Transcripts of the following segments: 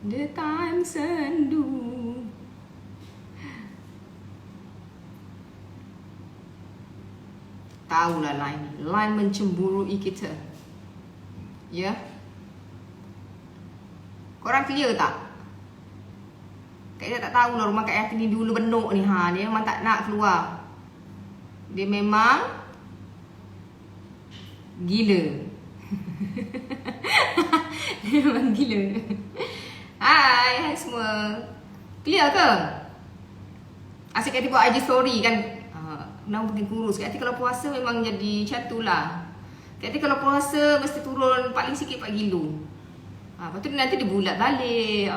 The time sendu. Tahulah line ni. Line mencemburui kita. Ya. Korang clear tak? Kak Ita tak tahu lah rumah Kak Yati ni dulu benuk ni. Dia memang tak nak keluar. Dia memang gila. Dia memang gila. Hai semua. Clear ke? Asyik Kak Ita buat IG story kan. Nama makin kurus. Kak Ati kalau puasa memang jadi macam tu lah. Kak Ati kalau puasa mesti turun paling sikit 4 kilo. Lepas tu nanti dia bulat balik.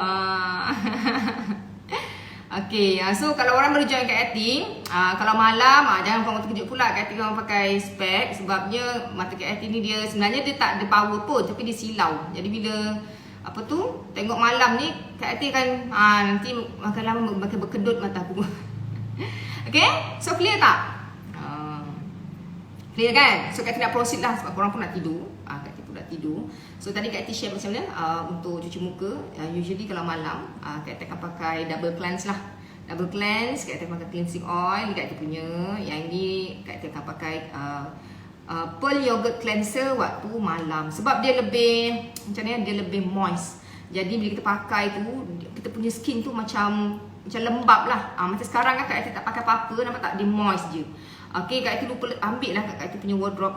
Okay, so kalau orang baru join Kak Ati, kalau malam jangan korang terkejut pula. Kak Ati korang pakai spek. Sebabnya mata Kak Ati ni dia sebenarnya dia tak ada power pun, tapi dia silau. Jadi bila apa tu tengok malam ni Kak Ati kan nanti makin lama makin berkedut mata aku. Okay, so clear tak? Clear kan? So Kak Ati nak proceed lah sebab korang pun nak tidur. Kak Ati pun nak tidur. So tadi Kak Ati share macam mana untuk cuci muka. Usually kalau malam Kak Ati akan pakai double cleanse lah. Double cleanse, Kak Ati pakai cleansing oil Kak Ati punya. Yang ni Kak Ati akan pakai pearl yogurt cleanser waktu malam. Sebab dia lebih macam ni, dia lebih moist. Jadi bila kita pakai tu, kita punya skin tu macam lembab lah. Macam sekarang kan Kak Ati tak pakai apa-apa, nampak tak? Dia moist je. Okay, Kak Ati lupa ambil lah Kak Ati punya wardrobe.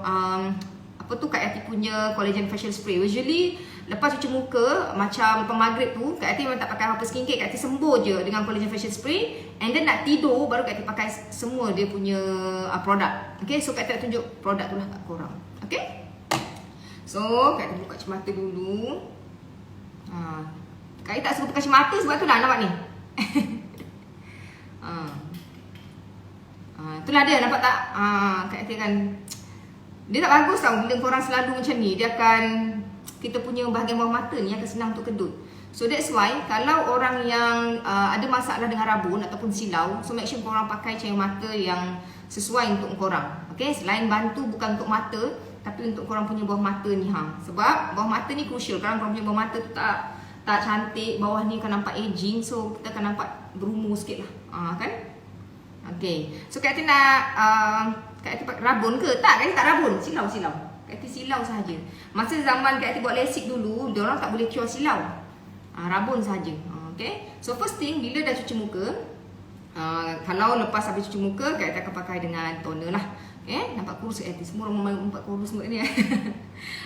Apa tu Kak Ati punya collagen facial spray. Usually lepas cuci muka macam pemaghrib tu, Kak Ati memang tak pakai apa skincare. Kak Ati sembuh je dengan collagen facial spray. And then nak tidur baru Kak Ati pakai semua dia punya produk. Okay, so Kak Ati nak tunjuk produk tu lah kat korang. Okay, so Kak Ati buka cermata dulu. Kak Ati tak suka pakai cermata sebab tu lah nampak ni. Itulah dia, nampak tak? Kak Ati kan dia tak bagus tau bila korang selalu macam ni. Dia akan, kita punya bahagian bawah mata ni akan senang untuk kedut. So that's why kalau orang yang ada masalah dengan rabun ataupun silau, so make sure korang pakai cahaya mata yang sesuai untuk korang. Okay, selain bantu bukan untuk mata, tapi untuk korang punya bawah mata ni. Sebab bawah mata ni crucial. Kalau korang punya bawah mata tu tak cantik, bawah ni akan nampak aging. So kita akan nampak berumur sikit lah. Kan? Okay, so Kak Ati nak Kak Ati pakai rabun ke? Tak, Kak Ati tak rabun. Silau. Kak Ati silau sahaja. Masa zaman Kak Ati buat lasik dulu, diorang tak boleh cure silau. Rabun sahaja. Okay, so first thing bila dah cuci muka, kalau lepas habis cuci muka, Kak Ati akan pakai dengan toner lah. Okay, nampak kurus Kak Ati. Semua orang nampak kurus semua ni.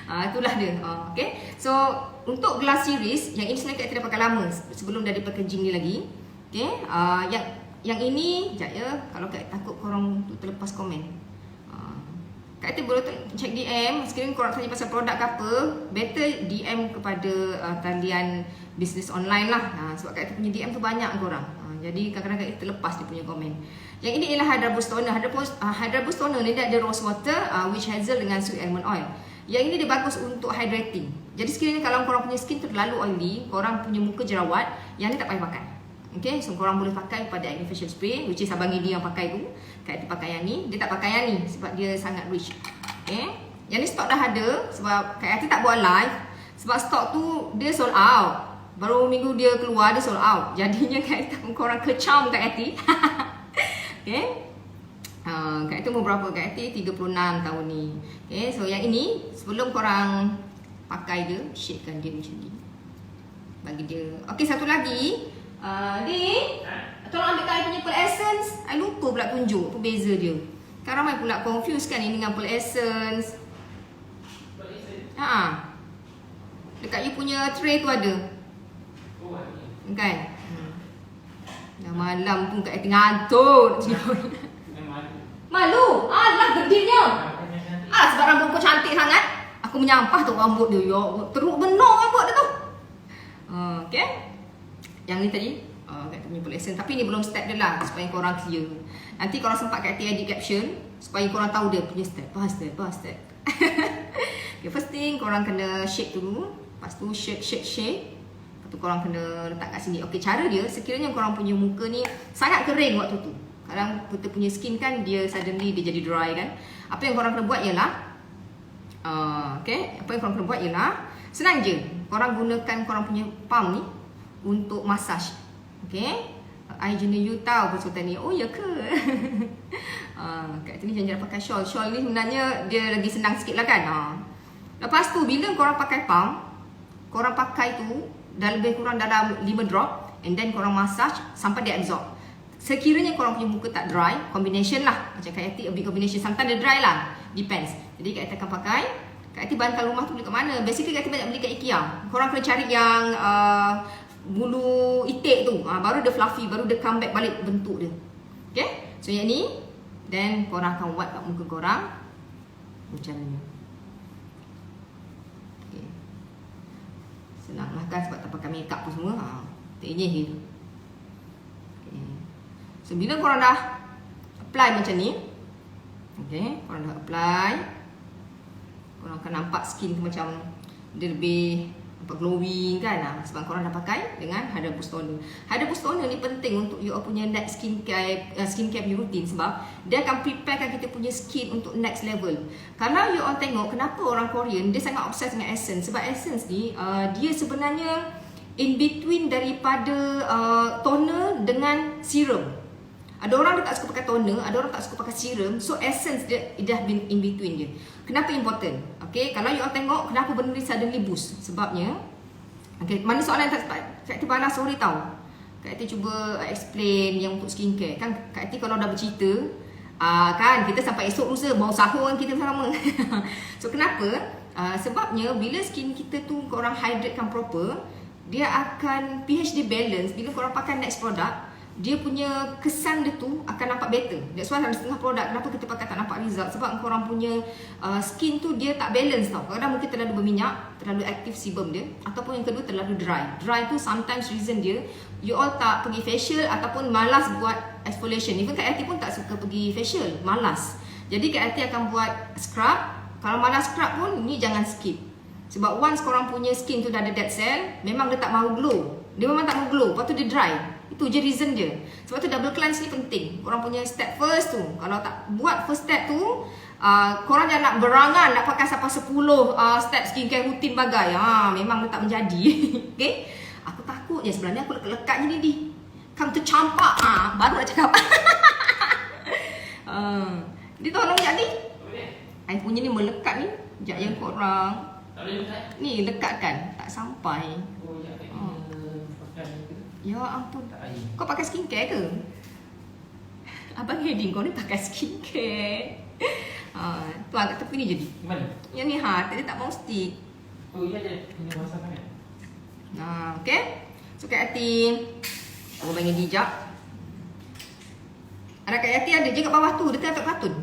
Itulah dia. Okay, so untuk glass series, yang ini sebenarnya Kak Ati dah pakai lama sebelum dah ada packaging ni lagi. Okay, yang ini, sekejap ya, kalau Kak takut korang terlepas komen. Kak Ati boleh check DM, sekiranya korang tanya pasal produk ke apa, better DM kepada talian bisnes online lah. Sebab Kak Ati punya DM tu banyak korang. Jadi kadang-kadang Kak Ati terlepas dia punya komen. Yang ini ialah Hydra Boost Toner. Hydra Boost Toner ni dia ada rose water, witch hazel dengan sweet almond oil. Yang ini dia bagus untuk hydrating. Jadi sekiranya kalau korang punya skin tu terlalu oily, korang punya muka jerawat, yang ni tak payah pakai. Okay, so korang boleh pakai pada acne facial spray, which is abang ini yang pakai tu. Kak Ati pakai yang ni, dia tak pakai yang ni sebab dia sangat rich. Okay, yang ni stok dah ada sebab Kak Ati tak buat live sebab stok tu dia sold out. Baru minggu dia keluar dia sold out. Jadinya Kak Ati korang kecam Kak Ati. Okay, Kak Ati umur berapa? Kak Ati 36 tahun ni. Okay, so yang ini sebelum korang pakai dia, shakekan dia macam ni, bagi dia. Okay, satu lagi. Ni, tolong ambil kali punya Pearl Essence. I lupa pula tunjuk apa beza dia. Kan ramai pula confuse kan ini dengan Pearl Essence. Dekat you punya tray tu ada. Kan? Dah malam pun Kak Ati ngantuk. Malu? Alah gedenya. Sebab rambut kau cantik sangat. Aku menyampah tu rambut dia. Ya, teruk benar rambut dia tu. Okay. Yang ni tadi Kak Ati punya Pearl Essence. Tapi ni belum step dia lah, supaya korang clear. Nanti korang sempat Kak Ati edit caption supaya korang tahu dia punya step. Okay, first thing korang kena shake dulu. Lepas tu shake. Lepas tu korang kena letak kat sini. Okay, cara dia sekiranya korang punya muka ni sangat kering waktu tu. Kadang kita punya skin kan dia suddenly dia jadi dry kan. Apa yang korang kena buat ialah okay, apa yang korang kena buat ialah senang je. Korang gunakan korang punya palm ni untuk massage. Okay, I jenis you tahu konsultan ni. Oh ya ke? Kat sini jangan pakai shawl. Shawl ni sebenarnya dia lagi senang sikit lah kan. Lepas tu bila korang pakai pump, korang pakai tu dah lebih kurang dalam 5 drop, and then korang massage sampai dia absorb. Sekiranya korang punya muka tak dry, combination lah. Macam Kak Yati, a big combination. Sometimes dia dry lah, depends. Jadi Kak Yati akan pakai. Kak Yati bantal rumah tu beli kat mana? Basically Kak Yati banyak beli kat IKEA. Korang kena cari yang bulu itik tu, baru dia fluffy, baru dia come back balik bentuk dia. Okay, so yang ni, then korang akan wipe kat muka korang macam ni. Okay, senang lah kan sebab tak pakai makeup pun semua. Tak inyih je. Okay, so bila korang dah apply macam ni, okay, korang dah apply, korang akan nampak skin tu macam dia lebih glowing kan, sebab korang dah pakai dengan Hada Boost Toner. Hada Boost Toner ni penting untuk you all punya next skincare punya routine, sebab dia akan preparekan kita punya skin untuk next level. Kalau you all tengok kenapa orang Korean dia sangat obsessed dengan essence, sebab essence ni dia sebenarnya in between daripada toner dengan serum. Ada orang dia tak suka pakai toner, ada orang tak suka pakai serum. So essence dia dah been in between dia. Kenapa important? Okay, kalau you all tengok kenapa benda ni suddenly boost, sebabnya okay, mana soalan yang Kak Yati balas sorry tau. Kak Yati cuba explain yang untuk skincare. Kan Kak Yati kalau dah bercerita kan kita sampai esok lusa mau sahur kan kita sama. So kenapa? Sebabnya bila skin kita tu korang hydratekan proper, dia akan pH dia balance. Bila korang pakai next product, dia punya kesan dia tu akan nampak better. That's why ada setengah produk kenapa kita pakai tak nampak result, sebab korang punya skin tu dia tak balance tau. Kadang mungkin terlalu berminyak, terlalu aktif sebum dia, ataupun yang kedua terlalu dry. Dry tu sometimes reason dia you all tak pergi facial ataupun malas buat exfoliation. Even Kak Yati pun tak suka pergi facial, malas. Jadi Kak Yati akan buat scrub. Kalau malas scrub pun ni jangan skip. Sebab once korang punya skin tu dah ada dead cell, memang dia tak mahu glow. Dia memang tak mahu glow, lepas tu dia dry. Itu je reason dia. Sebab tu double cleanse ni penting. Korang punya step first tu, kalau tak buat first step tu, korang jangan nak berangan nak pakai sampai 10 step skincare rutin bagai. Memang dia tak menjadi. Okay, aku takut je sebenarnya aku lekat-lekat je ni. Kamu tercampak, baru nak cakap. Dia tolong sekejap ni. I punya ni melekat ni. Sekejap yang korang ni lekatkan, tak sampai. Ya ampun, kau pakai skincare ke? Abang heading kau ni pakai skincare. Tu agak tepi ni jadi. Mana? Yang ni tadi tak mau stick. Oh iya dia, ini masa kan? Okay. So Kak Yati, aku bagi jejak. Anak Kak Yati ada je kat bawah tu, dia tengok kartun.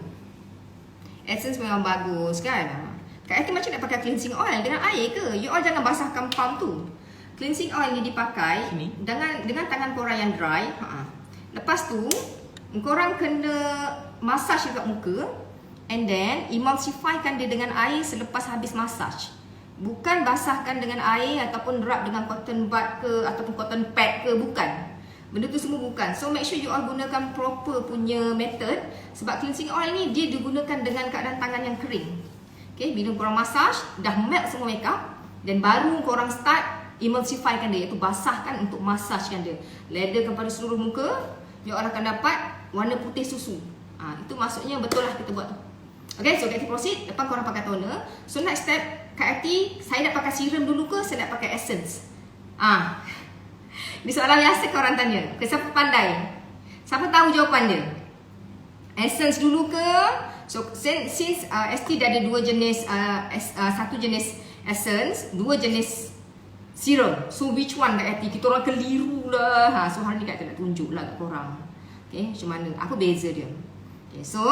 Essence memang bagus kan. Kak Yati macam nak pakai cleansing oil dengan air ke? You all jangan basahkan pump tu. Cleansing oil ni dipakai dengan tangan korang yang dry. Lepas tu korang kena massage dekat muka, and then emulsifykan dia dengan air selepas habis massage. Bukan basahkan dengan air ataupun rub dengan cotton bud ke ataupun cotton pad ke, bukan. Benda tu semua bukan. So make sure you all gunakan proper punya method, sebab cleansing oil ni dia digunakan dengan keadaan tangan yang kering. Okay, bila korang massage dah melt semua makeup, dan baru korang start emulsifykan dia, iaitu basahkan untuk massagekan dia. Ladderkan pada seluruh muka, you all akan dapat warna putih susu. Itu maksudnya betul lah kita buat tu. Okay, so Kak Yati proceed. Lepas korang pakai toner. So next step, Kak Yati, saya nak pakai serum dulu ke saya nak pakai essence? Ini soalan biasa korang tanya. Siapa pandai? Siapa tahu jawapan dia? Essence dulu ke? So since ST dah ada dua jenis, satu jenis essence, dua jenis serum. So which one Kak Yati? Kita orang keliru lah. So hari ni Kak Yati nak tunjuk lah kat korang. Okay, macam mana? Apa beza dia? Okay, so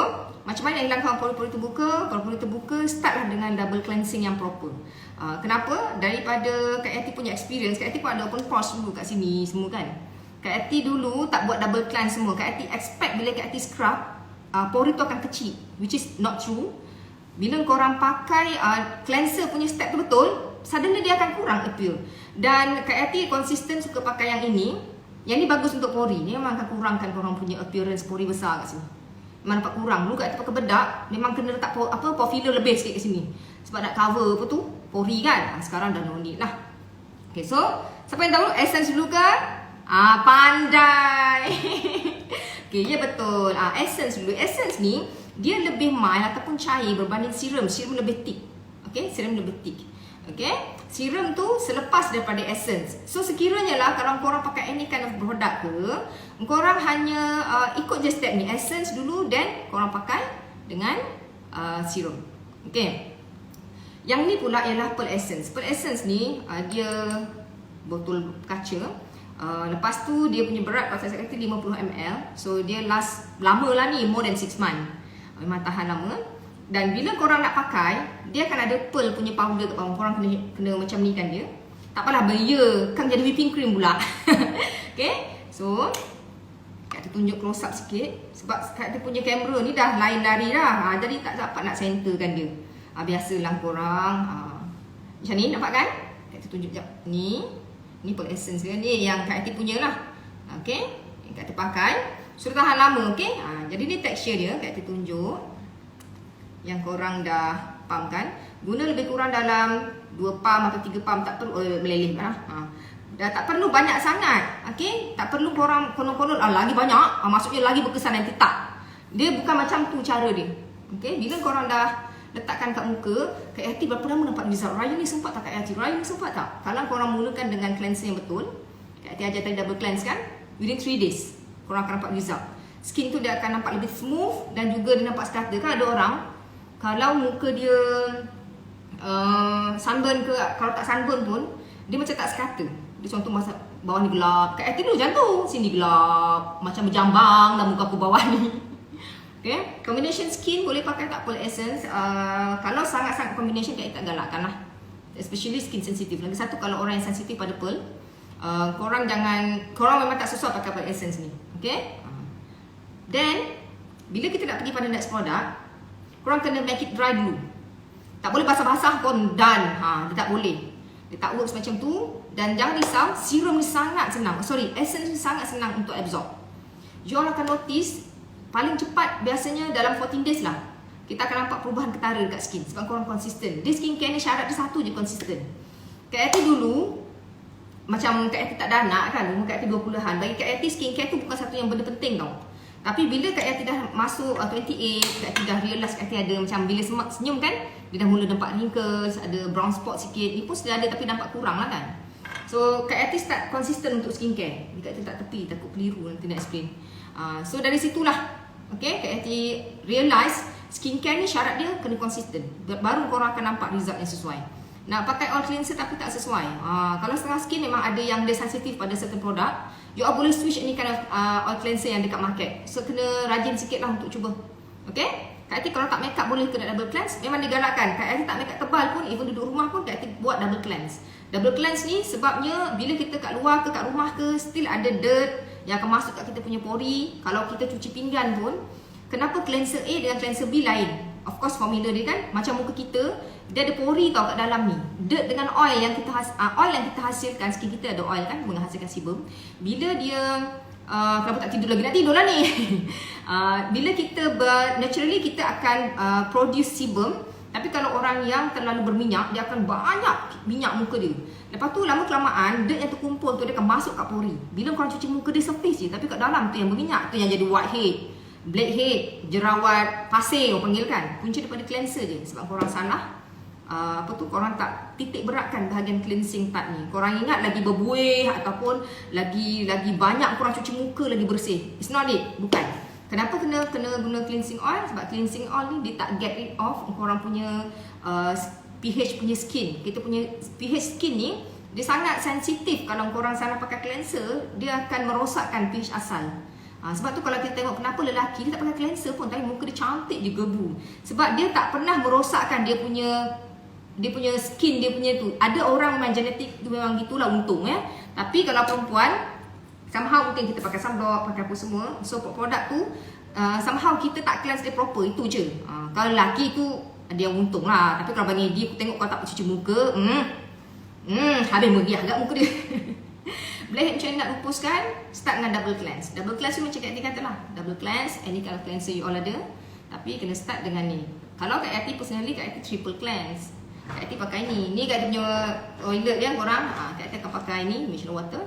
macam mana hilangkan pori-pori terbuka? Pori-pori terbuka, startlah dengan double cleansing yang proper. Kenapa? Daripada Kak Yati punya experience, Kak Yati pun ada open pores dulu kat sini semua kan. Kak Yati dulu tak buat double cleanse semua. Kak Yati expect bila Kak Yati scrub, pori tu akan kecil, which is not true. Bila korang pakai cleanser punya step tu betul, suddenly dia akan kurang appeal. Dan Kak Yati konsisten suka pakai yang ini. Yang ni bagus untuk pori. Ni memang akan kurangkan korang punya appearance pori besar kat sini. Memang nampak kurang. Dulu Kak Yati pakai bedak, memang kena letak pore filler lebih sikit kat sini. Sebab nak cover apa tu, pori kan. Sekarang dah no need lah. Okay, so siapa yang tahu essence dulu ke? Pandai. Okay, ya betul. Essence dulu. Essence ni dia lebih mild ataupun cair berbanding serum. Serum lebih thick. Okay, serum lebih thick. Okay, serum tu selepas daripada essence. So sekiranya lah kalau korang pakai any kind of product ke, korang hanya ikut je step ni. Essence dulu, then korang pakai dengan serum. Okay. Yang ni pula ialah Pearl Essence. Pearl Essence ni dia botol kaca. Lepas tu dia punya berat kalau saya kata 50 ml. So dia last lama lah ni, more than 6 months. Memang tahan lama. Dan bila korang nak pakai, dia akan ada pearl punya powder kat bawah. Korang kena macam ni kan dia. Tak apalah beria, kan jadi whipping cream pula. Okay. So Kak tunjuk close up sikit. Sebab Kak punya kamera ni dah lain lari dah. Jadi tak dapat nak centerkan dia. Biasalah korang macam ni, nampak kan? Kak tunjuk sekejap. Ni Pearl Essence dia ni yang Kak Ati punya lah. Okay, yang Kak Ati pakai sudah tahan lama. Okay, jadi ni tekstur dia. Kak Ati tunjuk yang korang dah pump kan. Guna lebih kurang dalam 2 pump atau 3 pump. Tak perlu meleleh lah. Dah tak perlu banyak sangat. Okay, tak perlu korang konon-konon lagi banyak, maksudnya lagi berkesan. Nanti tak. Dia bukan macam tu cara dia. Okay, bila korang dah letakkan kat muka, Kak Yati berapa lama nampak result? Raya ni sempat tak Kak Yati? Raya ni sempat tak? Kalau korang mulakan dengan cleanser yang betul, Kak Yati ajar tadi double cleanse kan, within 3 days korang akan nampak result. Skin tu dia akan nampak lebih smooth dan juga dia nampak strata. Kan ada orang kalau muka dia sunburn ke, kalau tak sunburn pun dia macam tak strata. Dia contoh masa bawah ni gelap, Kak Yati dulu macam tu, sini gelap macam berjambang dan muka aku bawah ni. Okay, combination skin boleh pakai tak Pearl Essence. Kalau sangat-sangat combination Kak tak galakkan lah. Especially skin sensitif. Lagi satu, kalau orang yang sensitif pada pearl, korang memang tak susah pakai Pearl Essence ni. Okay. Then bila kita nak pergi pada next product, korang kena make it dry dulu. Tak boleh basah-basah pun done. Dia tak boleh. Dia tak works macam tu. Dan jangan risau, serum ni sangat senang. Essence ni sangat senang untuk absorb. You all akan notice paling cepat biasanya dalam 14 days lah kita akan nampak perubahan ketara dekat skin. Sebab korang konsisten. Dia skincare ni syarat dia satu je, konsisten. Kak Yati dulu macam Kak Yati tak ada anak kan, umur Kak Yati 20-an. Bagi Kak Yati skincare tu bukan satu yang benda penting tau. Tapi bila Kak Yati dah masuk 28, Kak Yati dah realise Kak Yati ada macam bila senyum kan, dia dah mula nampak wrinkles, ada brown spot sikit. Ni pun sudah ada tapi nampak kurang lah kan. So Kak Yati start konsisten untuk skincare. Kak Yati tak tepi, takut keliru nanti nak explain. So dari situlah okay, Kak Yati realise skincare ni syarat dia kena konsisten. Baru korang akan nampak result yang sesuai. Nak pakai oil cleanser tapi tak sesuai. Kalau setengah skin memang ada yang dia sensitif pada certain product, you all boleh switch any kind of oil cleanser yang dekat market. So kena rajin sikit lah untuk cuba. Okay, Kak Yati kalau tak makeup boleh kena double cleanse. Memang digalakkan. Kak Yati tak makeup tebal pun, even duduk rumah pun Kak Yati buat double cleanse. Double cleanse ni sebabnya bila kita kat luar ke kat rumah ke, still ada dirt yang akan masuk kat kita punya pori. Kalau kita cuci pinggan pun, kenapa cleanser A dengan cleanser B lain? Of course formula dia kan macam muka kita, dia ada pori tau kat dalam ni. Dirt dengan oil yang kita hasilkan, skin kita ada oil kan, menghasilkan sebum. Bila dia kenapa tak tidur lagi? Nak tidur lah ni. Bila kita naturally kita akan produce sebum. Tapi kalau orang yang terlalu berminyak, dia akan banyak minyak muka dia. Lepas tu lama kelamaan dirt yang terkumpul tu dia akan masuk kat pori. Bila korang cuci muka dia surface je, tapi kat dalam tu yang berminyak, tu yang jadi whitehead, blackhead, jerawat, pasir orang panggil kan. Punca daripada cleanser je. Sebab korang salah korang tak titik beratkan bahagian cleansing part ni. Korang ingat lagi berbuih ataupun lagi banyak korang cuci muka lagi bersih. It's not it, bukan. Kenapa kena guna cleansing oil? Sebab cleansing oil ni dia tak get rid of korang punya pH punya skin. Kita punya pH skin ni dia sangat sensitif. Kalau korang salah pakai cleanser, dia akan merosakkan pH asal. Sebab tu kalau kita tengok kenapa lelaki dia tak pakai cleanser pun tapi muka dia cantik je gebu. Sebab dia tak pernah merosakkan dia punya skin, dia punya tu. Ada orang memang genetik tu memang gitulah, untung ya. Tapi kalau perempuan somehow mungkin kita pakai sunblock, pakai apa semua. So produk tu somehow kita tak cleanse dia proper, itu je. Kalau lelaki tu dia untung lah. Tapi kalau bagi dia, aku tengok kau tak cuci muka, habis meriah agak muka dia. Blackhead macam ni nak lupuskan, start dengan double cleanse. Double cleanse tu macam Kak Yati kata lah, double cleanse, any kind of cleanser you all ada. Tapi kena start dengan ni. Kalau Kak Yati personally, Kak Yati triple cleanse. Kak Ati pakai ni. Ni Kak Ati punya toilet dia korang. Kak Ati akan pakai ni, micellar water.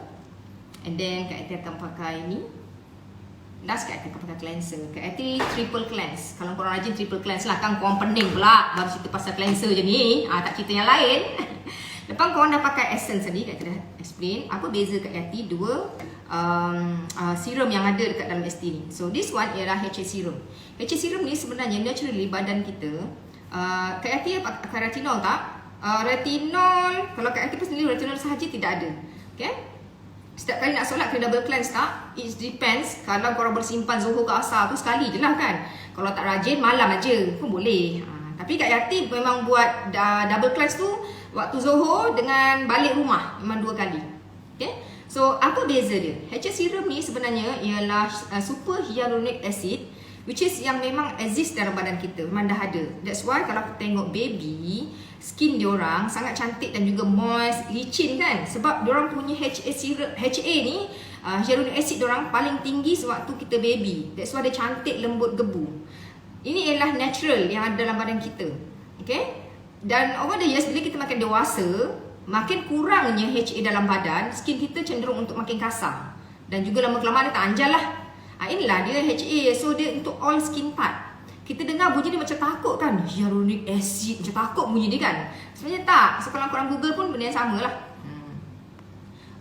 And then Kak Ati akan pakai ni. Last Kak Ati akan pakai cleanser. Kak Ati triple cleanse. Kalau korang rajin triple cleanse lah. Kan korang pening pula baru cerita pasal cleanser je ni. Tak cerita yang lain. Lepas korang dah pakai essence tadi, Kak Ati dah explain apa beza Kak Ati dua serum yang ada dekat dalam ST ni. So this one ialah HA serum. HA serum ni sebenarnya naturally badan kita Kak Ati pakai retinol tak? Retinol, kalau Kak Ati personally retinol sahaja tidak ada. Okay? Setiap kali nak solat kena double cleanse tak? It depends. Kalau korang bersimpan Zuhur ke Asar tu sekali je lah kan. Kalau tak rajin malam aja pun boleh. Tapi Kak Yati memang buat double cleanse tu waktu Zuhur dengan balik rumah. Memang 2 kali. Okay? So apa beza dia? HA serum ni sebenarnya ialah super hyaluronic acid, which is yang memang exist dalam badan kita. Memang dah ada. That's why kalau kita tengok baby, skin diorang sangat cantik dan juga moist, licin kan. Sebab diorang punya HA serum, HA ni hyaluronic acid diorang paling tinggi sewaktu kita baby. That's why dia cantik, lembut, gebu. Ini ialah natural yang ada dalam badan kita. Okay? Dan over the years bila kita makin dewasa, makin kurangnya HA dalam badan, skin kita cenderung untuk makin kasar. Dan juga lama-kelamaan dia tak anjal lah. Inilah dia HA. So dia untuk all skin type. Kita dengar bunyi dia macam takut kan, hyaluronic acid, macam takut bunyi dia kan. Sebenarnya tak. So kalau korang Google pun benda yang sama lah.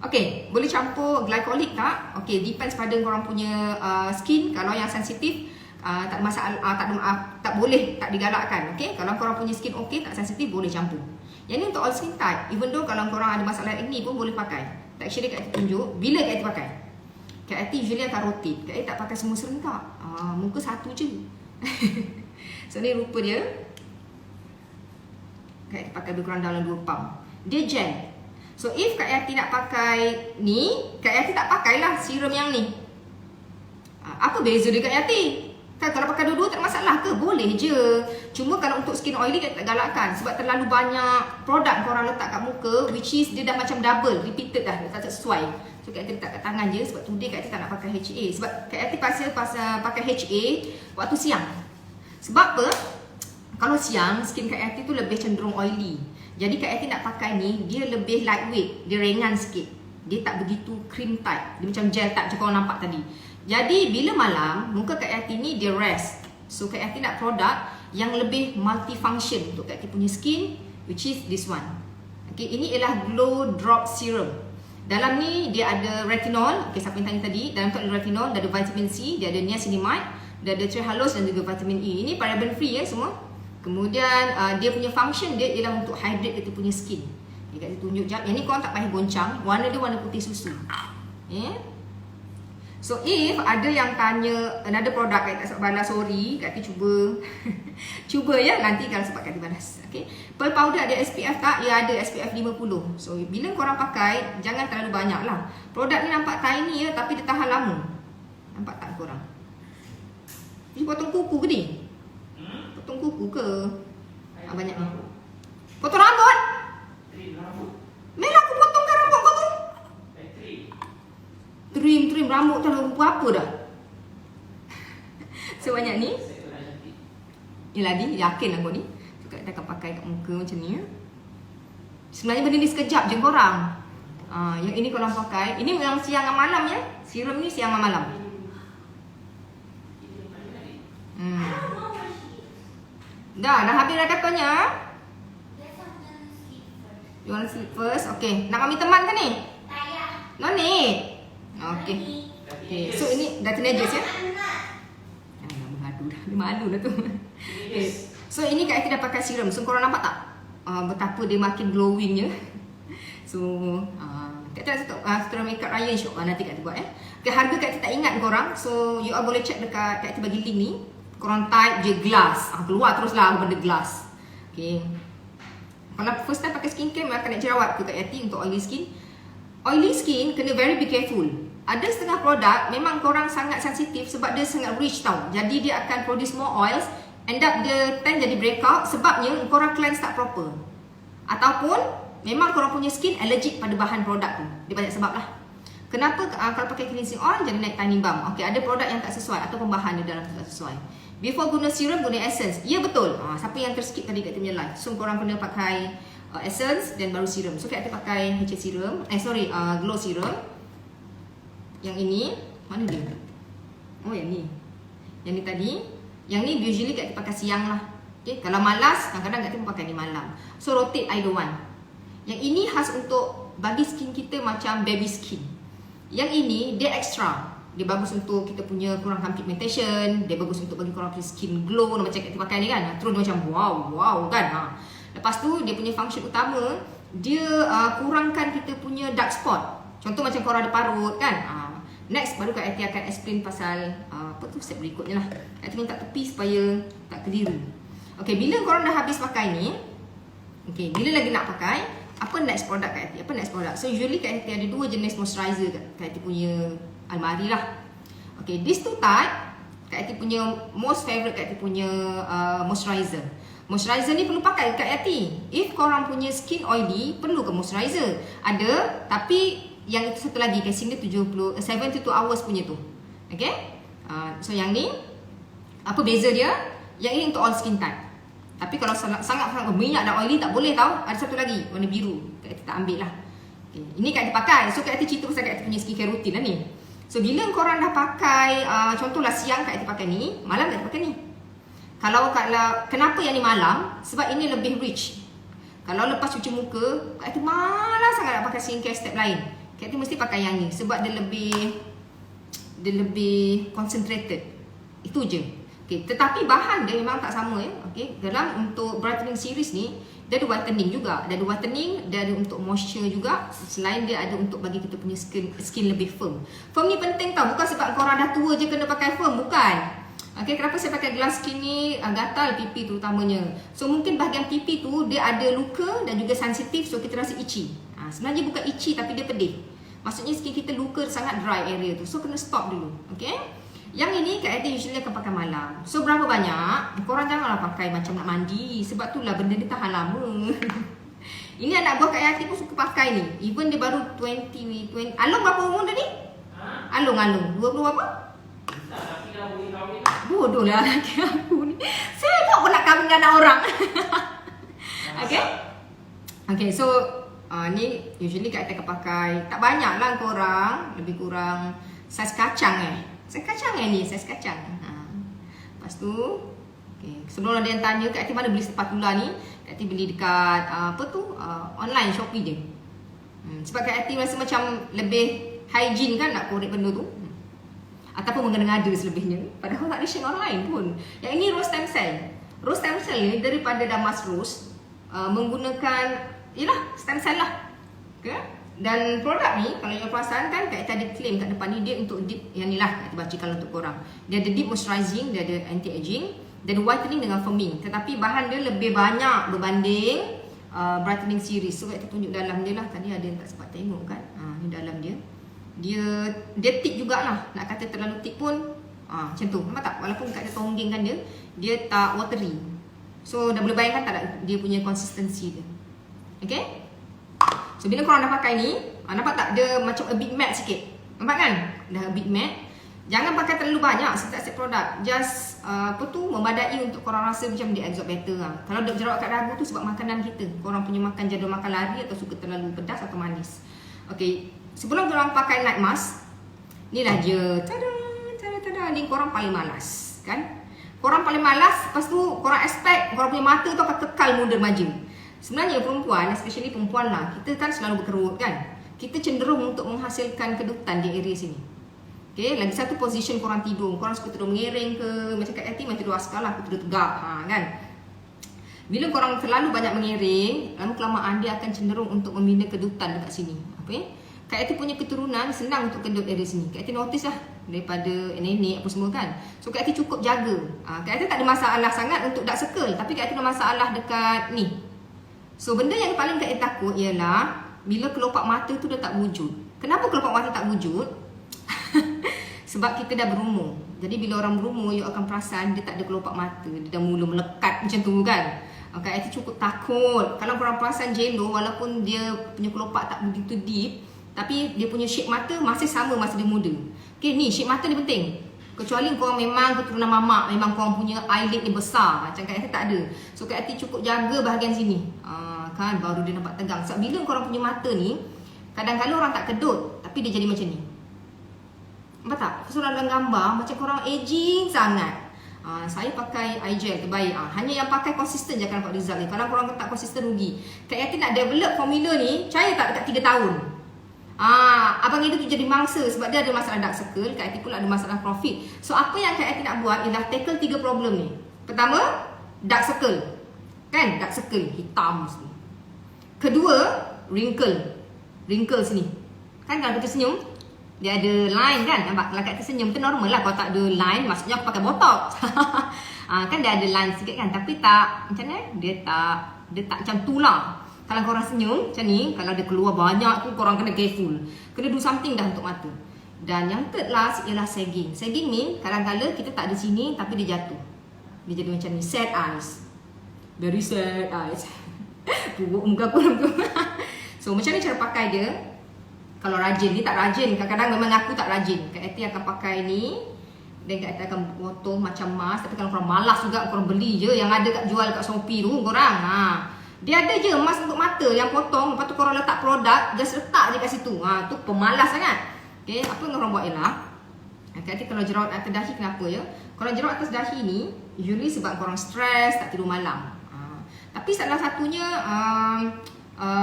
Okay, boleh campur glycolic tak? Okay, depends pada korang punya skin. Kalau yang sensitif, tak ada masalah, tak boleh, tak digalakkan. Okay, kalau korang punya skin okay, tak sensitif, boleh campur. Yang ni untuk all skin type. Even though kalau korang ada masalah acne pun boleh pakai. Tak actually Kak Ati tunjuk bila Kak Ati pakai. Kak Ati usually akan rotate. Kak Ati tak pakai semua serentak. Muka satu je. So ni rupa dia. Kak Ati pakai lebih kurang dalam 2 pump. Dia gel. So if Kak Ati nak pakai ni, Kak Ati tak pakailah serum yang ni. Apa beza dia Kak Ati? Kan kalau pakai dua-dua tak ada masalah ke? Boleh je. Cuma kalau untuk skin oily Kak Ati tak galakkan. Sebab terlalu banyak produk korang letak kat muka, which is dia dah macam double, repeated dah. Dia tak sesuai. So Kak Ati letak kat tangan je. Sebab today Kak Ati tak nak pakai HA. Sebab Kak Ati pasal pakai HA waktu siang. Sebab apa? Kalau siang, skin Kak Ati tu lebih cenderung oily. Jadi Kak Ati nak pakai ni, dia lebih lightweight. Dia ringan sikit. Dia tak begitu cream type. Dia macam gel type macam korang nampak tadi. Jadi bila malam, muka Kak Ati ni dia rest. So Kak Ati nak produk yang lebih multifunction untuk Kak Ati punya skin, which is this one. Okay, ini ialah Glow Drop Serum. Dalam ni dia ada retinol. Okay, siapa yang tanya tadi, dalam tu ada retinol, dia ada vitamin C, dia ada niacinamide, dia ada trehalose dan juga vitamin E. Ini paraben free ya semua. Kemudian dia punya function dia ialah untuk hydrate kita punya skin. Okay, Kak Ati tunjuk jap. Yang ni korang tak payah goncang. Warna dia warna putih susu. So if ada yang tanya another product Kak Ati tak balas, sorry, Kak Ati cuba cuba ya, nanti kalau sebab Kak Ati balas. Okay. Pearl powder ada SPF tak? Ya, ada SPF 50. So bila korang pakai, jangan terlalu banyak lah. Produk ni nampak tiny ya, tapi dia tahan lama. Nampak tak korang? Ni potong kuku ke ni? Potong kuku ke? Banyak ni. Potong rambut? Mela aku potongkan rambut kau tu. Trim rambut tu apa dah. So banyak ni. Yelah ni, yakin aku ni. So Kak Ati akan pakai kat muka macam ni ya. Sebenarnya benda ni sekejap je korang. Yang ini korang pakai. Ini yang siang dan malam ya. Serum ni siang dan malam. Dah habis dah katanya. You want to sleep first? Okay. Nak kami teman ke ni? No need. Okay. Okay. So ini dah teenagers ya? Malu lah tu. Okay. So ini Kak Ati dah pakai serum. So korang nampak tak? Betapa dia makin glowing ya. So Kak Ati nak tutorial makeup raya insyaAllah nanti Kak Ati buat Okay, harga Kak Ati tak ingat korang. So you all boleh check dekat Kak Ati bagi link ni. Korang type je glass. Keluar terus lah benda glass. Okay. Kalau first time pakai skincare, memang akan nak jerawat ke Kak Ati untuk oily skin. Oily skin kena very be careful. Ada setengah produk memang korang sangat sensitif sebab dia sangat rich tau. Jadi dia akan produce more oils. End up dia tend jadi breakout sebabnya korang cleanse tak proper. Ataupun memang korang punya skin allergic pada bahan produk tu. Dia banyak sebab lah. Kenapa kalau pakai cleansing oil jadi naik tiny bump? Okay, ada produk yang tak sesuai ataupun bahan dia dalam tu tak sesuai. Before guna serum, guna essence. Ya betul. Siapa yang terskip tadi kat punya live. So korang kena pakai essence dan baru serum. So kat pakai HA serum. Glow serum. Yang ini, mana dia? Oh yang ni. Yang ni tadi. Yang ni usually kat pakai siang lah. Okay, kalau malas, kadang-kadang kat pakai ni malam. So rotate either one. Yang ini khas untuk bagi skin kita macam baby skin. Yang ini dia extra. Dia bagus untuk kita punya kurangkan pigmentation. Dia bagus untuk bagi korang punya skin glow. Macam kita pakai ni kan. Terus dia macam wow kan. Lepas tu dia punya function utama, dia kurangkan kita punya dark spot. Contoh macam korang ada parut kan. Next baru Kak Eti akan explain pasal apa tu step berikutnya lah. Kak Eti minta tepi supaya tak keliru. Okay, bila korang dah habis pakai ni, okay, bila lagi nak pakai, apa next product Kak Eti? Apa next product? So usually Kak Eti ada 2 jenis moisturizer Kak Eti punya almari lah. Okay, these two type Kak Eti punya most favorite Kak Eti punya moisturizer. Moisturizer ni perlu pakai Kak Eti. If korang punya skin oily, perlu ke moisturizer? Ada, tapi yang itu satu lagi casing dia 72 hours punya tu. Okay, so yang ni apa beza dia? Yang ini untuk all skin type. Tapi kalau sangat minyak dan oily tak boleh tau. Ada satu lagi warna biru. Kak Eti tak ambil lah. Okay, ini Kak Eti pakai. So Kak Eti cerita pasal Kak Eti punya skincare routine lah ni. So bila korang dah pakai, contohlah siang Kak Eti pakai ni, malam Kak Eti pakai ni. Kalau kenapa yang ni malam? Sebab ini lebih rich. Kalau lepas cuci muka, Kak Eti malas sangat nak pakai skincare step lain. Kak Eti mesti pakai yang ni sebab dia lebih concentrated. Itu je. Okay, tetapi bahan dia memang tak sama ya. Okay, dalam untuk brightening series ni, dia ada whitening juga. Dia ada whitening, dia ada untuk moisture juga. Selain dia ada untuk bagi kita punya skin lebih firm. Firm ni penting tau, bukan sebab korang dah tua je kena pakai firm, bukan. Okay, kenapa saya pakai glass skin ni? Gatal pipi terutamanya. So mungkin bahagian pipi tu dia ada luka dan juga sensitif, so kita rasa itchy. Sebenarnya bukan itchy tapi dia pedih. Maksudnya skin kita luka sangat dry area tu. So kena stop dulu. Okay. Yang ini Kak Eti usually akan pakai malam. So berapa banyak? Korang janganlah pakai macam nak mandi. Sebab tu lah benda dia tahan lama. Ini anak buah Kak Eti pun suka pakai ni. Even dia baru 20. Alung berapa umur tadi? Alung 20 berapa? Bodoh lah lelaki aku ni. Saya tak pun nak kahwin dengan anak orang. Okay, so ni usually Kak Eti akan pakai. Tak banyak lah korang. Lebih kurang saiz kacang Saiz kacang ni, saiz kacang. Lepas tu, okay. Sebelum ada yang tanya Kak Eti mana beli spatula ni, Kak Eti beli dekat online Shopee je. Sebab Kak Eti rasa macam lebih hygiene kan nak korek benda tu. Ataupun mengada-ngada selebihnya. Padahal tak ada share online pun. Yang ini rose stem cell. Rose stem cell ni daripada Damas Rose, menggunakan stem cell lah. Okay? Dan produk ni kalau yang perasan kan Kak Eti ada claim kat depan ni dia untuk deep, yang ni lah Kak Eti bacakan untuk korang. Dia ada deep moisturizing, dia ada anti-aging, dia ada whitening dengan firming. Tetapi bahan dia lebih banyak berbanding brightening series. So Kak Eti tunjuk dalam dia lah. Tadi ada yang tak sempat tengok kan. Ni dalam dia. Dia thick jugalah. Nak kata terlalu thick pun macam tu. Nampak tak? Walaupun Kak Eti tonggingkan dia tak watery. So dah boleh bayangkan tak dia punya consistency dia. Okay. So bila korang dah pakai ni, nampak tak dia macam a bit matte sikit. Nampak kan? Dah a bit matte. Jangan pakai terlalu banyak setiap produk. Just memadai untuk korang rasa macam dia absorb better lah. Kalau dia jerawat kat dagu tu sebab makanan kita. Korang punya makan jadual makan lari atau suka terlalu pedas atau manis. Okay, sebelum korang pakai night mask, ni lah dia. Tada. Ni korang paling malas kan? Korang paling malas, lepas tu korang expect korang punya mata tu akan kekal muda maju. Sebenarnya perempuan, especially perempuan lah, kita kan selalu berkerut kan. Kita cenderung untuk menghasilkan kedutan di area sini. Okay, lagi satu position korang tidur. Korang suka tidur mengiring ke, macam Kak Eti main tidur askar lah, aku tidur tegak kan. Bila korang terlalu banyak mengiring, lama kelamaan dia akan cenderung untuk membina kedutan dekat sini. Okay? Kak Eti punya keturunan senang untuk kedut area sini. Kak Eti notice lah daripada nenek apa semua kan. So Kak Eti cukup jaga. Kak Eti tak ada masalah sangat untuk dark circle, tapi Kak Eti ada masalah dekat ni. So benda yang paling Kak Eti takut ialah bila kelopak mata tu dah tak wujud. Kenapa kelopak mata tak wujud? Sebab kita dah berumur. Jadi bila orang berumur, you akan perasan dia tak ada kelopak mata. Dia dah mula melekat macam tu kan. Kak Eti cukup takut. Kalau korang perasan J.Lo, walaupun dia punya kelopak tak begitu deep, tapi dia punya shape mata masih sama masa dia muda. Okay, ni shape mata ni penting. Kecuali korang memang keturunan mamak, memang korang punya eyelid ni besar. Macam Kak Yati tak ada. So Kak Yati cukup jaga bahagian sini. Kan baru dia nampak tegang. Sebab bila korang punya mata ni, kadang-kadang orang tak kedut, tapi dia jadi macam ni. Nampak tak? So dalam gambar macam korang aging sangat. Saya pakai eye gel terbaik. Hanya yang pakai konsisten je akan dapat result ni. Kalau korang tak konsisten rugi. Kak Yati nak develop formula ni, percaya tak dekat 3 tahun. Abang itu tu jadi mangsa sebab dia ada masalah dark circle. Kak Yati pula ada masalah profit. So apa yang Kak Yati nak buat ialah tackle 3 problem ni. Pertama, dark circle. Kan? Dark circle hitam sini. Kedua, wrinkle sini. Kan kalau kita senyum, dia ada line kan? Nampak? Kalau Kak Yati senyum tu normal lah. Kalau tak ada line, maksudnya aku pakai botox. Kan dia ada line sikit kan? Tapi tak, macam mana? Dia tak macam tu lah. Kalau korang senyum macam ni, kalau dia keluar banyak tu korang kena careful. Kena do something dah untuk mata. Dan yang third last ialah sagging. Sagging ni kadang-kadang kita tak ada sini tapi dia jatuh. Dia jadi macam ni, sad eyes. Very sad eyes. Buruk muka aku tu. So macam ni cara pakai dia. Kalau rajin, dia tak rajin. Kadang-kadang memang aku tak rajin. Kak Yati akan pakai ni. Dan Kak Yati akan potong macam mask. Tapi kalau korang malas juga, korang beli je yang ada kat jual kat Shopee tu korang. Dia ada je mask untuk mata yang potong. Lepas tu korang letak produk, just letak je kat situ. Tu pemalas sangat. Okay, apa yang korang buat ialah, Kak Yati kalau jerawat atas dahi kenapa ya? Kalau jerawat atas dahi ni, usually sebab korang stres, tak tidur malam. Tapi salah satunya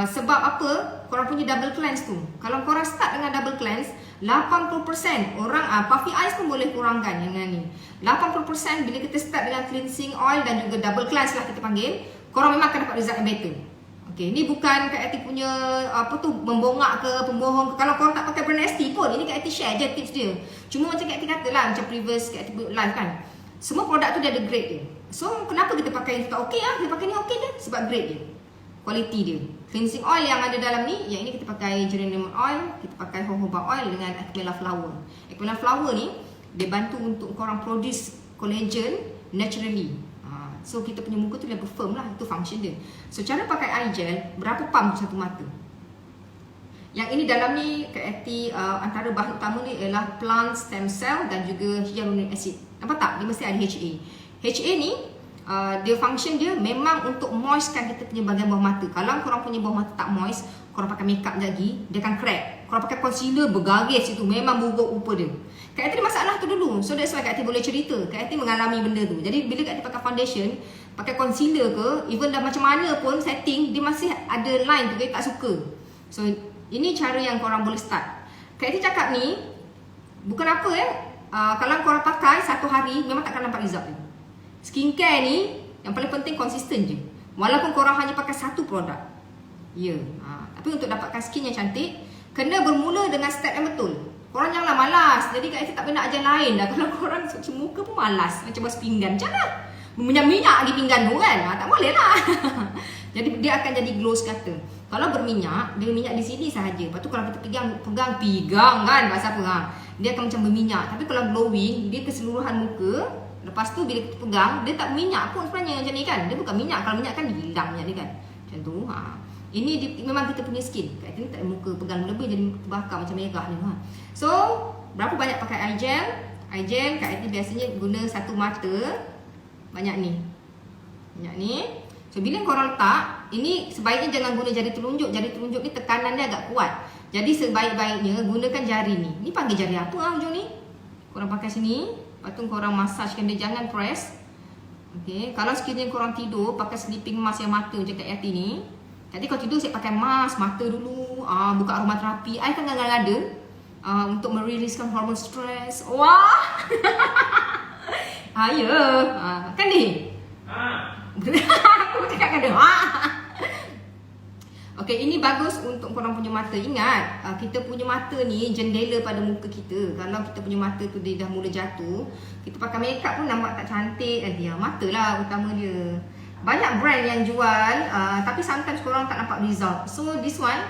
sebab apa? Korang punya double cleanse tu. Kalau korang start dengan double cleanse, 80% orang puffy eyes pun boleh kurangkan yang ni. 80% bila kita start dengan cleansing oil dan juga double cleanse lah kita panggil, korang memang akan dapat result yang better. Okay, ni bukan Kak Yati punya apa tu membongak ke pembohong. Kalau korang tak pakai brand ST pun, ini Kak Yati share je tips dia. Cuma macam Kak Yati kata lah, macam previous Kak Yati live kan, semua produk tu dia ada grade dia. So kenapa kita pakai yang tak okey kita pakai ni okey je sebab grade dia, quality dia. Cleansing oil yang ada dalam ni, yang ini kita pakai geranium oil, kita pakai jojoba oil dengan Acmella flower. Acmella flower ni dia bantu untuk korang produce collagen naturally. So kita punya muka tu lebih firm lah, itu function dia. So cara pakai eye gel, berapa pump satu mata. Yang ini dalam ni Kak Yati antara bahan utama ni ialah plant stem cell dan juga hyaluronic acid. Nampak tak? Dia mesti ada HA. HA ni dia function dia memang untuk moistkan kita punya bahagian bawah mata. Kalau korang punya bawah mata tak moist, korang pakai makeup lagi, dia akan crack. Korang pakai concealer bergaris itu, memang buruk rupa dia. Kak Yati ada masalah tu dulu. So that's why Kak Yati boleh cerita. Kak Yati mengalami benda tu. Jadi bila Kak Yati pakai foundation, pakai concealer ke, even dah macam mana pun setting, dia masih ada line tu, Kak Yati tak suka. So ini cara yang korang boleh start. Kak Yati cakap ni bukan apa kalau korang pakai satu hari memang takkan nampak result ni. Skincare ni yang paling penting konsisten je. Walaupun korang hanya pakai satu produk. Ya. Tapi untuk dapatkan skin yang cantik, kena bermula dengan step yang betul. Korang janganlah malas. Jadi Kak Yati tak pernah ajar lain dah. Kalau korang cuci muka pun malas, macam basuh pinggan. Macam mana? Minyak-minyak di pinggan tu kan? Tak boleh lah. Jadi dia akan jadi glow sekata. Kalau berminyak, dia minyak di sini sahaja. Lepas tu kalau kita pegang kan, bahasa apa? Dia akan macam berminyak. Tapi kalau glowing, dia keseluruhan muka. Lepas tu bila kita pegang, dia tak minyak pun sebenarnya macam ni kan. Dia bukan minyak. Kalau minyak kan hilang minyak dia kan. Macam tu. Ini memang kita punya skin. Kat sini tak ada muka pegang lebih jadi terbakar macam merah ni. So, berapa banyak pakai eye gel? Eye gel Kak Yati biasanya guna satu mata. Banyak ni. Banyak ni. So bila korang letak, ini sebaiknya jangan guna jari telunjuk. Jari telunjuk ni tekanan dia agak kuat. Jadi sebaik-baiknya gunakan jari ni. Ni panggil jari apa hujung ni? Korang pakai sini. Lepas tu korang massage dia, jangan press. Okay. Kalau sekiranya korang tidur pakai sleeping mask yang mata macam Kak Yati ni. Jadi kalau tidur saya pakai mask mata dulu. Buka aromaterapi. I kan kadang-kadang ada untuk meriliskan hormon stres. Wah. Ya. Kan ni? Aku cakap kan dia. Okey, ini bagus untuk korang punya mata. Ingat, kita punya mata ni jendela pada muka kita. Kalau kita punya mata tu dia dah mula jatuh, kita pakai makeup pun nampak tak cantik nanti. Mata lah utama dia. Banyak brand yang jual, tapi sometimes korang tak nampak result. So this one,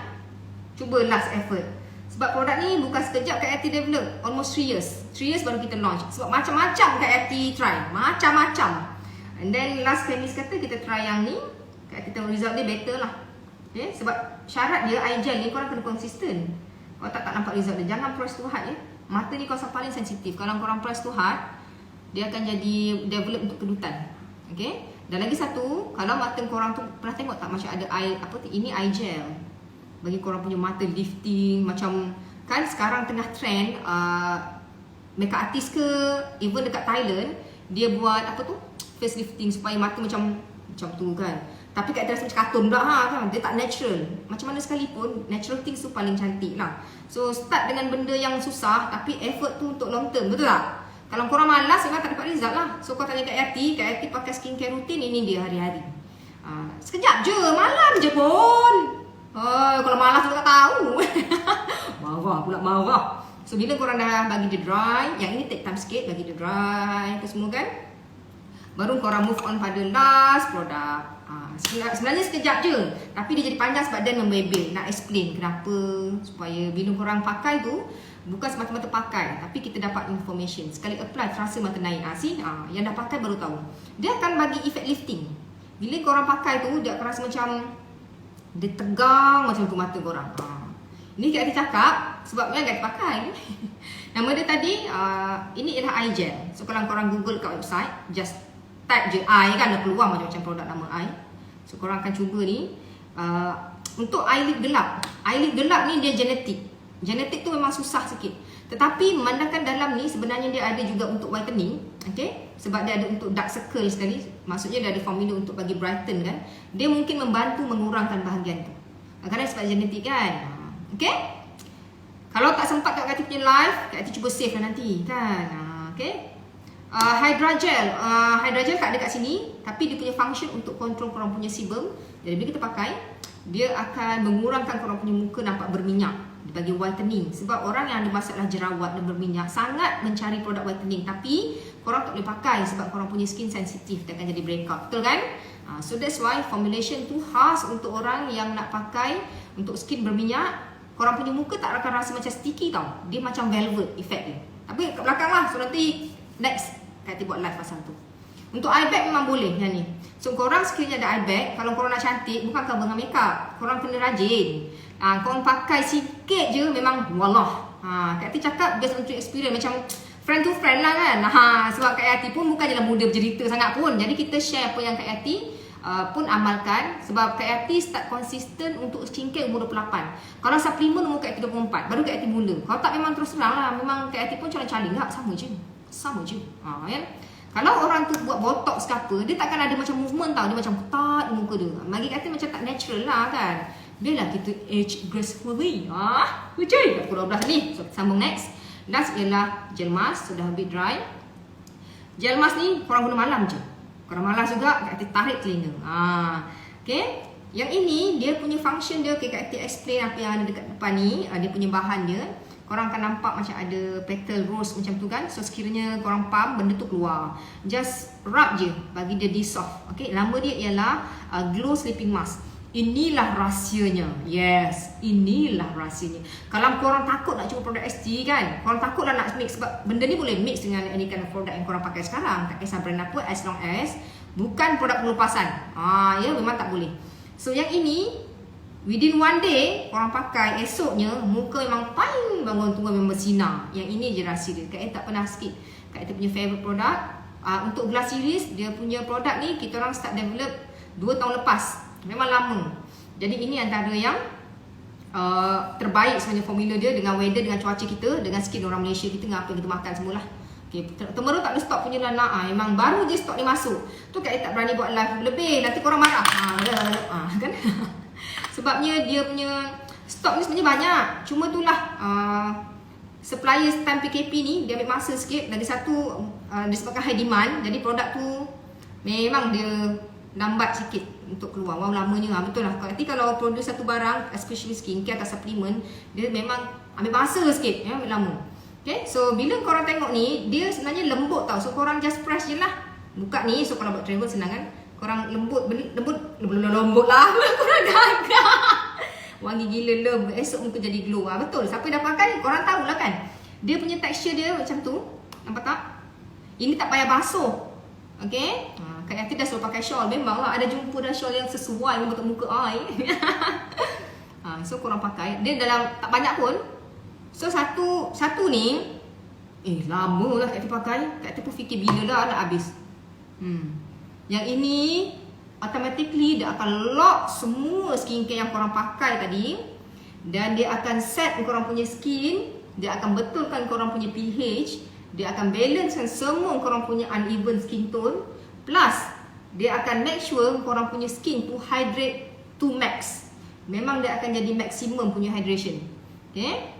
cuba last effort. Sebab produk ni bukan sekejap Kak Yati develop. Almost 3 years. 3 years baru kita launch. Sebab macam-macam Kak Yati try. Macam-macam. And then last Kennis kata kita try yang ni. Kak Yati tahu result dia better lah. Okay? Sebab syarat dia eye gel ni korang kena konsisten. Kalau tak nampak result dia. Jangan press too hard ya. mata ni kawasan paling sensitif. Kalau korang press too hard, dia akan jadi develop untuk kedutan. Okay. Dan lagi satu, kalau mata korang tu pernah tengok tak macam ada eye, apa tu, ini eye gel. Bagi korang punya mata lifting, macam kan sekarang tengah trend makeup artist ke, even dekat Thailand, dia buat apa tu, face lifting supaya mata macam tu kan. Tapi kat dia rasa macam kartun pula kan. Dia tak natural. Macam mana sekalipun, natural things tu paling cantik lah. So start dengan benda yang susah, tapi effort tu untuk long term, betul tak? Kalau korang malas, memang tak dapat result lah. So kau tanya Kak Yati pakai skincare rutin, ini dia hari-hari. Sekejap je, malam je pun. Kalau malas tu tak tahu. Marah pula, marah. So bila korang dah bagi dia dry, yang ini take time sikit, bagi dia dry apa semua kan, baru korang move on pada last produk. Sebenarnya sekejap je, tapi dia jadi panjang sebab dia membebel. Nak explain kenapa, supaya bila korang pakai tu bukan semata-mata pakai, tapi kita dapat information. Sekali apply terasa mata naik. Yang dah pakai baru tahu. Dia akan bagi efek lifting. Bila korang pakai tu, dia akan rasa macam dia tegang macam tu mata korang. Ini Kak Ati cakap sebabnya Kak Ati pakai. Nama dia tadi, ini ialah eye gel. So kalau korang google kat website, just type je eye kan, dah keluar macam-macam produk nama eye. So korang akan cuba ni. Untuk eyelid gelap. Eyelid gelap ni dia genetik. Genetik tu memang susah sikit. Tetapi memandangkan dalam ni sebenarnya dia ada juga untuk whitening. Okay? Sebab dia ada untuk dark circle sekali. Maksudnya dia ada formula untuk bagi brighten kan. Dia mungkin membantu mengurangkan bahagian tu. Kerana sebab genetik kan. Okay? Kalau tak sempat Kak Ati punya live, Kak Ati cuba save lah nanti kan. Okay? Hydra gel tak ada kat sini, tapi dia punya function untuk kontrol korang punya sebum. Jadi bila kita pakai, dia akan mengurangkan korang punya muka nampak berminyak. Dia bagi whitening. Sebab orang yang ada masalah jerawat dan berminyak sangat mencari produk whitening, tapi korang tak boleh pakai sebab korang punya skin sensitif, dia akan jadi breakout. Betul kan? So that's why formulation tu khas untuk orang yang nak pakai untuk skin berminyak. Korang punya muka tak akan rasa macam sticky tau. Dia macam velvet effect dia. Tapi kat belakang lah. So nanti next Kak Ati buat live pasal tu. Untuk eye bag memang boleh yang ni. So korang sekiranya ada eye bag, kalau korang nak cantik, bukan cover dengan makeup, korang kena rajin. Korang pakai sikit je memang wallah. Kak Ati cakap based on experience, macam friend to friend lah kan. Sebab Kak Ati pun bukan jelah muda bercerita sangat pun. Jadi kita share apa yang Kak Ati pun amalkan. Sebab Kak Ati start konsisten untuk skincare umur 28. Kalau suplemen umur Kak Ati 24, baru Kak Ati mula. Kalau tak memang terus terang lah, memang Kak Ati pun calon-calon tak, sama je. Kan? Kalau orang tu buat botox ke apa, dia takkan ada macam movement tau. Dia macam ketat muka dia. Bagi Kak Ati macam tak natural lah kan. Biarlah kita age gracefully. Hujan kat pukul 12 ni. So sambung next. Last ialah gel mask. Sudah habis dry. Gel mask ni korang guna malam je. Korang malas juga, Kak Ati tarik telinga. Okay. Yang ini dia punya function dia. Okay, Kak Ati explain apa yang ada dekat depan ni. Dia punya bahan dia. Korang akan nampak macam ada petal rose macam tu kan. So sekiranya korang pump, benda tu keluar. Just rub je, bagi dia dissolve. Okay, nama dia ialah Glow Sleeping Mask. Inilah rahsianya. Yes, inilah rahsianya. Kalau korang takut nak cuba produk ST kan, korang takut lah nak mix. Sebab benda ni boleh mix dengan any kind of produk yang korang pakai sekarang. Tak kisah brand apa, as long as bukan produk pengelupasan. Ya, memang tak boleh. So yang ini within one day korang pakai, esoknya muka memang paling bangun tunggal memang bersinar. Yang ini je rahsia dia. Kak Ati tak pernah skip. Kak Ati punya favorite produk. Untuk Glass Series, dia punya produk ni kita orang start develop 2 tahun lepas. Memang lama. Jadi ini antara yang terbaik sebenarnya formula dia dengan weather, dengan cuaca kita, dengan skin orang Malaysia kita, dengan apa yang kita makan semualah. Okay, terbaru tak ada stok punya lah nak. Memang baru je stok ni masuk. Tu Kak Ati tak berani buat live lebih. Nanti korang marah. Kan? Sebabnya dia punya stok ni sebenarnya banyak. Cuma itulah supplier time PKP ni dia ambil masa sikit. Lagi satu disebabkan high demand. Jadi produk tu memang dia lambat sikit untuk keluar. Wah, lamanya. Betul lah. Kalau produce satu barang, especially skincare atau supplement, dia memang ambil masa sikit. Ambil lama. Okay, so bila korang tengok ni, dia sebenarnya lembut tau. So korang just press je lah. Buka ni, so kalau buat travel senang kan. Korang lembut lah. Korang gagah. Wangi gila lembut. Esok muka jadi glow. Betul. Siapa dah pakai, korang tahulah kan. Dia punya texture dia macam tu. Nampak tak? Ini tak payah basuh. Okay. Kak Ati dah suruh pakai shawl. Memanglah ada jumpa dah shawl yang sesuai untuk muka I. So korang pakai. Dia dalam tak banyak pun. So satu ni Lama lah Kak Ati pakai. Kak Ati pun fikir bila dah nak habis. Yang ini automatically dia akan lock semua skincare yang korang pakai tadi. Dan dia akan set korang punya skin. Dia akan betulkan korang punya pH. Dia akan balancekan semua korang punya uneven skin tone. Plus dia akan make sure korang punya skin tu hydrate to max. Memang dia akan jadi maximum punya hydration. Okay?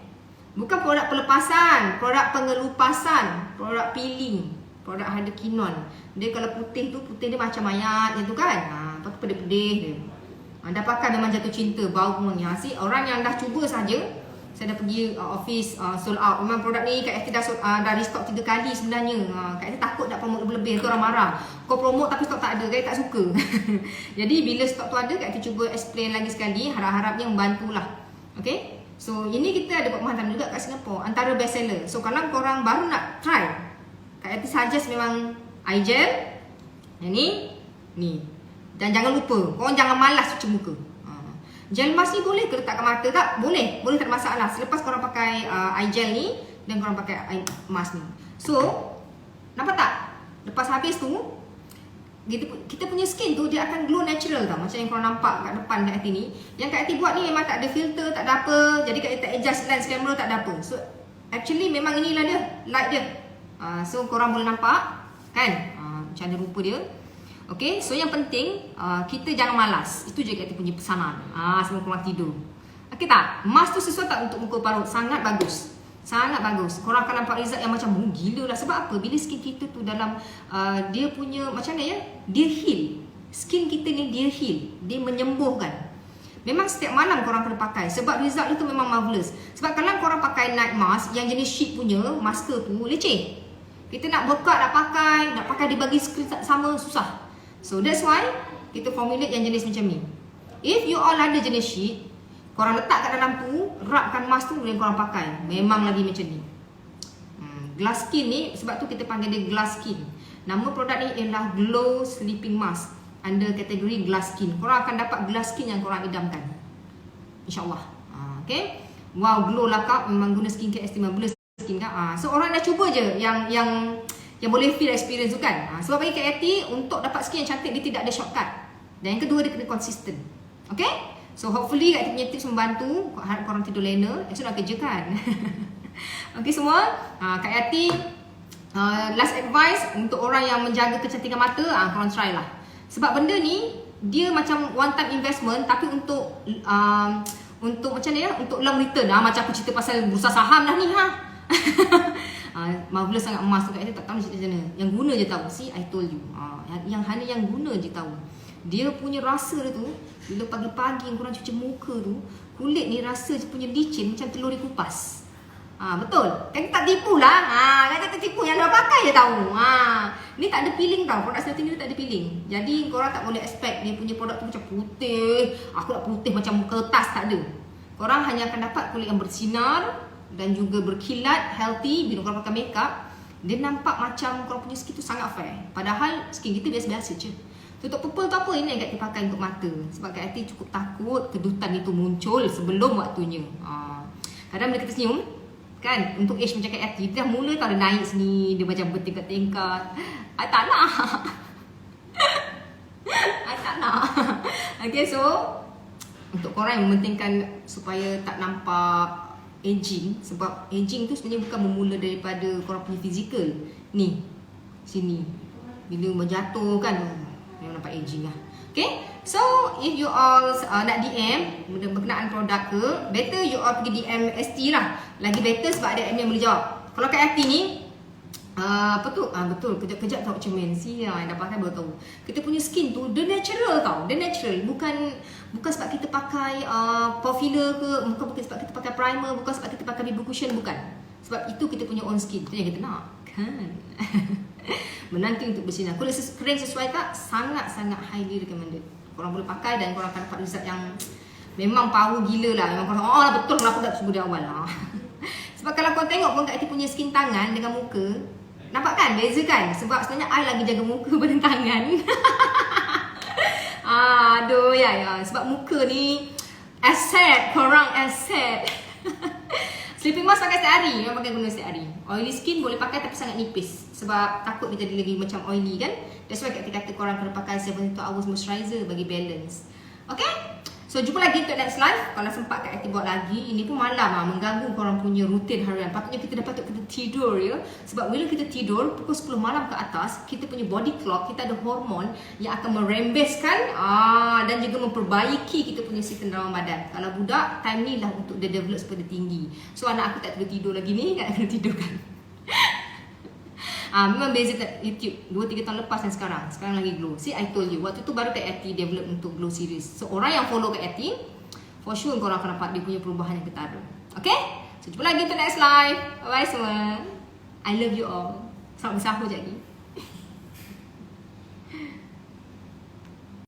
Bukan produk pelepasan, produk pengelupasan, produk peeling, produk hydroquinone. Dia kalau putih dia macam mayat je tu kan. Lepas tu pedih-pedih dia. Dah pakai memang jatuh cinta, bau wangi. Orang yang dah cuba saja, saya dah pergi office sold out. Memang produk ni Kak Ati dah restock 3 kali sebenarnya. Kak Ati takut nak promote lebih-lebih. Tu orang marah. Kau promote tapi stok tak ada, Kak Ati tak suka. Jadi bila stok tu ada, Kak Ati cuba explain lagi sekali. Harap-harapnya membantulah. Okay. So ini kita ada buat penghantaran juga kat Singapore. Antara best seller. So kalau korang baru nak try, Kak Ati suggest memang eye gel. Yang ni. Dan jangan lupa, korang jangan malas cuci muka. Gel mask ni boleh ke letak kat mata tak? Boleh tak ada masalah. Selepas korang pakai eye gel ni dan korang pakai eye mask ni. So, nampak tak? Lepas habis tu, kita punya skin tu dia akan glow natural tau. Macam yang korang nampak kat depan Kak Ati ni. Yang Kak Ati buat ni memang tak ada filter, tak ada apa. Jadi Kak Ati tak adjust lens camera, tak ada apa. So, actually memang inilah dia, light dia. So, korang boleh nampak kan? Macam mana rupa dia. Okay, so yang penting kita jangan malas. Itu je Kak Ati punya pesanan. Sebelum korang tidur. Okay tak? Mask tu sesuai tak untuk muka parut? Sangat bagus. Sangat bagus. Korang akan nampak result yang macam gila lah. Sebab apa? Bila skin kita tu dalam dia punya macam mana ya? Dia heal. Skin kita ni dia heal. Dia menyembuhkan. Memang setiap malam korang kena pakai. Sebab result dia tu memang marvelous. Sebab kalau korang pakai night mask yang jenis sheet punya, masker tu leceh. Kita nak buka, nak pakai dia bagi screen sama, susah. So that's why kita formulate yang jenis macam ni. If you all ada jenis sheet, korang letak kat dalam tu, rapkan mask tu dan korang pakai. Memang lagi macam ni. Glass skin ni, sebab tu kita panggil dia glass skin. Nama produk ni ialah Glow Sleeping Mask. Under kategori glass skin. Korang akan dapat glass skin yang korang idamkan, InsyaAllah. Okay. Wow, glow lah Kak. Memang guna skincare Estima Blur skin Kak. So orang dah cuba je yang boleh feel experience tu kan. Sebab bagi Kak Ati, untuk dapat skin yang cantik dia tidak ada shortcut. Dan yang kedua dia kena konsisten. Okay. So hopefully Kak Ati punya tips membantu. Harap korang tidur lena. Esok nak kerja kan. Okay semua. Kak Ati last advice untuk orang yang menjaga kecantikan mata, korang try lah. Sebab benda ni dia macam one time investment, tapi untuk macam ni ya, untuk long return. Macam aku cerita pasal bursa saham dah ni marvelous sangat emas tu Kak Ati tak tahu cerita macam mana. Yang guna je tahu. See, I told you. Yang hanya yang guna je tahu. Dia punya rasa dia tu, bila pagi-pagi korang cuci muka tu, kulit ni rasa punya licin macam telur dikupas. Betul. Kan tak tipu lah. Kan tak tipu, yang dah pakai je tahu. Ni tak ada peeling tau. Produk Selatin ni tak ada peeling. Jadi korang tak boleh expect dia punya produk tu macam putih. Aku nak putih macam kertas, tak ada. Korang hanya akan dapat kulit yang bersinar dan juga berkilat, healthy. Bila korang pakai makeup, dia nampak macam korang punya skin tu sangat fair. Padahal skin kita biasa-biasa je. Tutup pupil tu apa? Ini yang Kak Ati pakai untuk mata. Sebab Kak Ati cukup takut kedutan itu muncul sebelum waktunya. Kadang bila kita senyum kan, untuk age macam Kak Ati, dia dah mula tau dia naik sini, dia macam bertingkat-tingkat. I tak nak. I tak nak. Okay, so untuk korang yang mementingkan supaya tak nampak aging, sebab aging tu sebenarnya bukan bermula daripada korang punya fizikal. Ni, sini. Bila menjatuh kan, yang nampak aging lah. Okay, so if you all nak DM berkenaan produk ke, better you all pergi DM ST lah. Lagi better sebab ada admin yang boleh jawab. Kalau Kak Ati ni apa tu? Betul, kejap-kejap tau cermin. Yang dah pakai baru tahu. Kita punya skin tu dia natural tau. Dia natural. Bukan sebab kita pakai pore filler ke, bukan sebab kita pakai primer, bukan sebab kita pakai BB cushion, bukan. Sebab itu kita punya own skin. Itu yang kita nak, kan? Menanti untuk bersinar. Kulit kering sesuai tak? Sangat-sangat highly recommended. Korang boleh pakai dan korang akan dapat result yang memang power gila lah. Memang korang lah betul kenapa tak cuba di awal lah. Sebab kalau korang tengok pun Kak Ati punya skin tangan dengan muka, nampak kan? Beza kan? Sebab sebenarnya I lagi jaga muka pada tangan. Aduh ya. Sebab muka ni asset, korang asset. Sleeping mask pakai setiap hari, memang pakai guna setiap hari. Oily skin boleh pakai tapi sangat nipis sebab takut dia jadi lagi macam oily kan. That's why kata korang kena pakai 72 hours moisturizer bagi balance. Okay? So jumpa lagi untuk next live. Kalau sempat Kak Eti buat lagi. Ini pun malam mengganggu korang punya rutin harian. Patutnya kita tidur ya. Sebab bila kita tidur pukul 10 malam ke atas, kita punya body clock, kita ada hormon yang akan merembeskan dan juga memperbaiki kita punya sistem dalam badan. Kalau budak, time ni lah untuk dia develop supaya dia tinggi. So anak aku tak tidur lagi ni, nak kena tidurkan. Memang beza YouTube 2-3 tahun lepas dan sekarang lagi glow. See, I told you, waktu tu baru Kak Eti develop untuk glow series. So orang yang follow Kak Eti, for sure korang akan dapat dia punya perubahan yang ketara. Okay? So jumpa lagi untuk next live. Bye bye semua. I love you all. Selamat bersahur je lagi.